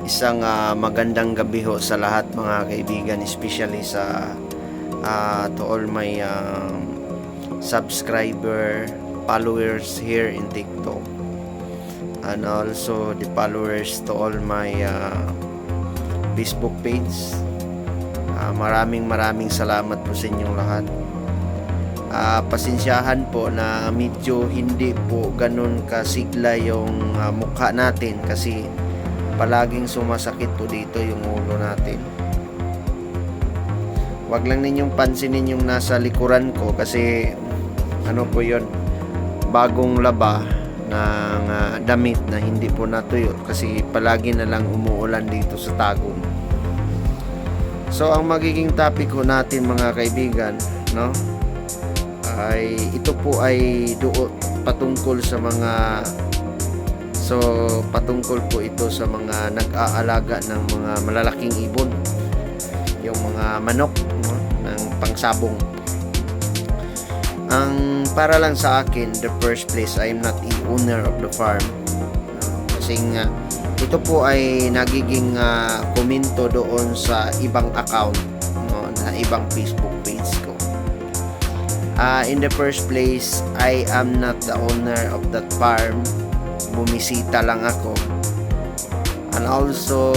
Isang magandang gabi ho sa lahat mga kaibigan, especially sa to all my subscriber, followers here in TikTok, and also the followers to all my Facebook page. Maraming salamat po sa inyong lahat. Pasensyahan po na medyo hindi po ganun kasigla yung mukha natin kasi palaging sumasakit po dito yung ulo natin. Wag lang ninyong pansinin yung nasa likuran ko kasi ano po yun, bagong laba ng damit na hindi po natuyo kasi palagi na lang umuulan dito sa Tagum. So ang magiging topic ko natin mga kaibigan, no, ay ito po ay patungkol sa mga patungkol po ito sa mga nag-aalaga ng mga malalaking ibon, yung mga manok, no, ng pangsabong. Ang para lang sa akin, the first place, I am not the owner of the farm. Kasi ito po ay nagiging komento doon sa ibang account, no, na ibang Facebook page ko. In the first place, I am not the owner of that farm. Bumisita lang ako. And also,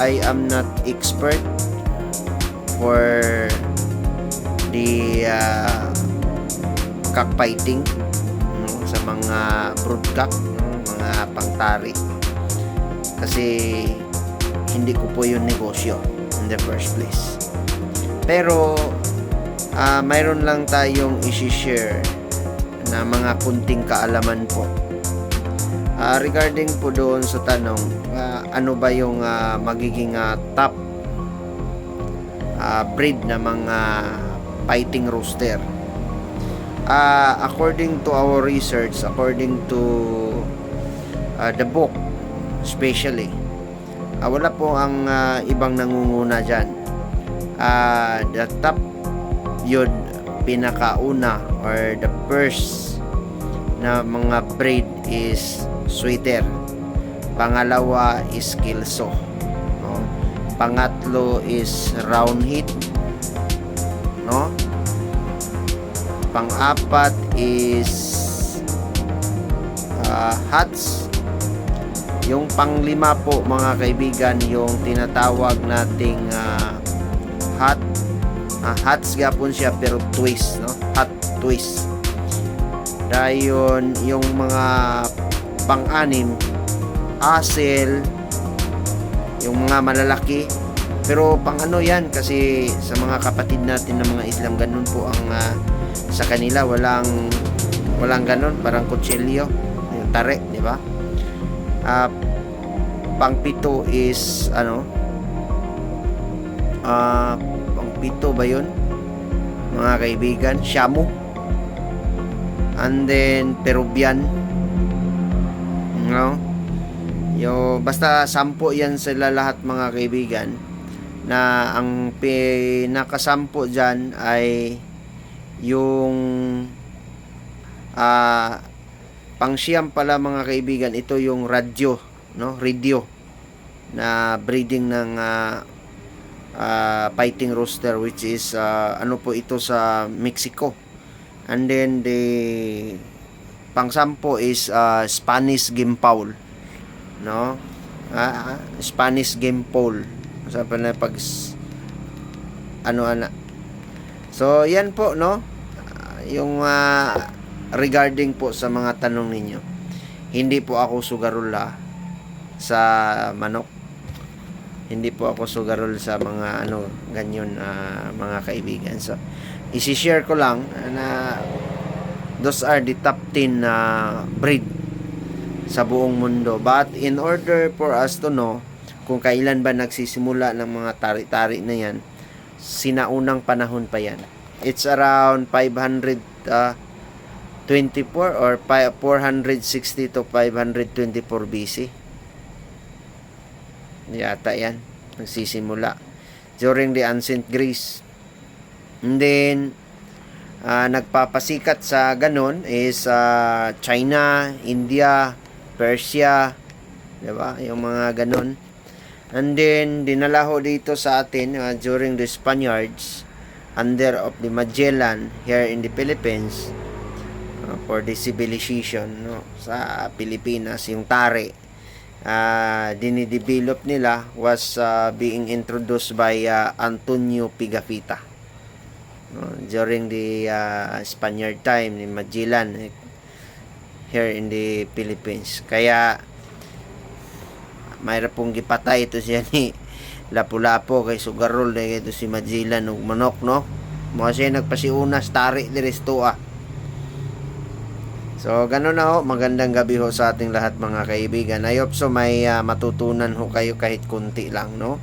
I am not expert for the cockfighting, no, sa mga broodcock, no, mga pangtari. Kasi hindi ko po yung negosyo in the first place. Pero mayroon lang tayong i-share na mga kunting kaalaman po. Regarding po doon sa tanong, ano ba yung magiging top breed na mga fighting rooster? According to our research, according to the book, especially, wala po ang ibang nangunguna dyan. The top yun, pinakauna or the first na mga breed is sweater. Pangalawa is Kelso, no? Pangatlo is round head, no? Pang-apat is hats. Yung pang-lima po mga kaibigan, yung tinatawag nating hats gapon siya pero twist, no? Hat twist. Dayon yung mga pang-anim, asel, yung mga malalaki. Pero pang ano yan, kasi sa mga kapatid natin ng mga Islam, ganun po ang sa kanila, walang ganun, parang kutsilyo, yung tare, di ba? Pang-pito is pang-pito ba yun mga kaibigan? Shamu. And then Peruvian, no? Basta 10 yan sila lahat mga kaibigan, na ang pinaka-10 dyan ay yung pang-siyam pala mga kaibigan, ito yung radyo, no? Radio na breeding ng fighting rooster, which is ano po ito sa Mexico. And then the pang-10 is Spanish Game Fowl, no? Spanish Game Fowl. Sabi na pag So yan po, no? Yung regarding po sa mga tanong ninyo. Hindi po ako sugarula sa manok. Hindi po ako sugarol sa mga ganyan mga kaibigan. So i-share ko lang na those are the top 10 breed sa buong mundo. But in order for us to know kung kailan ba nagsisimula ng mga tari-tari na yan, sinaunang panahon pa yan. It's around 524 or 460 to 524 BC. Yata yan nagsisimula during the ancient Greece. And then nagpapasikat sa ganon is China, India, Persia, 'di ba? Yung mga ganon. And then, dinala ho dito sa atin during the Spaniards under of the Magellan here in the Philippines for the civilization, no, sa Pilipinas. Yung tare, dinidevelop nila was being introduced by Antonio Pigafetta, no, during the Spaniard time ni Magellan here in the Philippines. Kaya mayra pong gipatay ito siya ni Lapu-Lapu kay sugarol na ito si Magellan ug manok, no, mo siya nagpasiunas tari diris tuwa. So ganun na ho, magandang gabi ho sa ating lahat mga kaibigan. I hope so may matutunan ho kayo kahit kunti lang, no.